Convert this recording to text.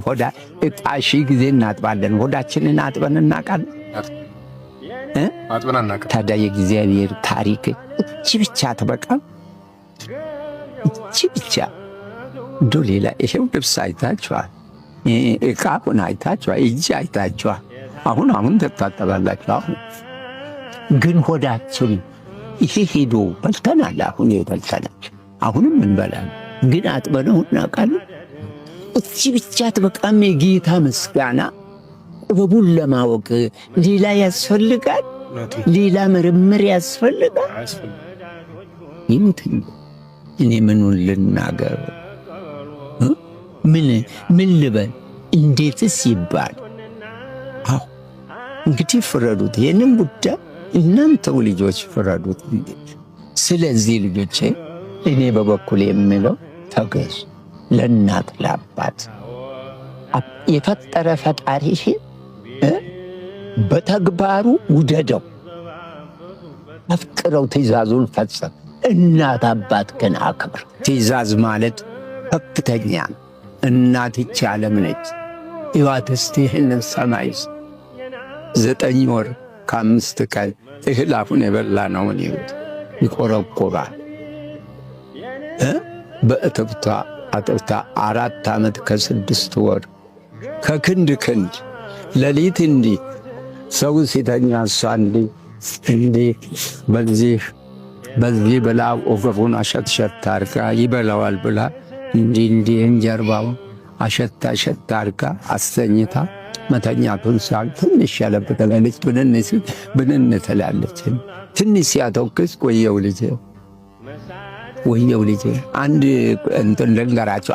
ሆዳ ዕቃ ሺህ ጊዜ እናጥባለን። ሆዳችንን አጥበን እናውቃለን? ታዲያ የእግዚአብሔር ታሪክ እቺ ብቻ አትበቃም? እቺ ብቻ እንዶ ሌላ ይሄው ልብስ አይታችኋል፣ ዕቃውን አይታችኋል፣ እጅ አይታችኋል። አሁን ትታጠባላችሁ። አሁን ግን ሆዳችን ይሄ ሄዶ በልተናል። አሁን ይበልተናል፣ አሁንም እንበላለን። ግን አጥበነው እናውቃለን? እቺ ብቻ አትበቃም? የጌታ ምስጋና ጥበቡን ለማወቅ ሌላ ያስፈልጋል? ሌላ ምርምር ያስፈልጋል? ይምትን እኔ ምኑን ልናገር? ምን ልበል? እንዴትስ ይባል? አዎ እንግዲህ ፍረዱት። ይህንን ጉዳይ እናንተው ልጆች ፍረዱት። ስለዚህ ልጆቼ እኔ በበኩል የምለው ተገዙ ለእናት ለአባት። የፈጠረ ፈጣሪሽን በተግባሩ ውደደው፣ አፍቅረው፣ ትእዛዙን ፈጸም። እናት አባት ግን አክብር። ትእዛዝ ማለት ከፍተኛ እናት ይህች ዓለም ነች። ሕይወት እስቲ ይህንን ሰማይ 9 ወር ከ5 ቀን እህል አሁን የበላ ነውን ይሁት ይቆረቆራል። በእትብቷ አጥብታ 4 ዓመት ከ6 ወር ከክንድ ሌሊት እንዲህ ሰው ሲተኛ እሷ እንዲህ በዚህ ብላ ወገቡን አሸትሸት አርጋ ይበላዋል ብላ እንዲህ ጀርባውን አሸታ አርጋ አስተኝታ መተኛቱን ሳል ትንሽ ያለብትላለች። ብንን ትላለች። ትንሽ ሲያተውክስ ወየው ልጄ አንድ እንትን ልንገራቸው።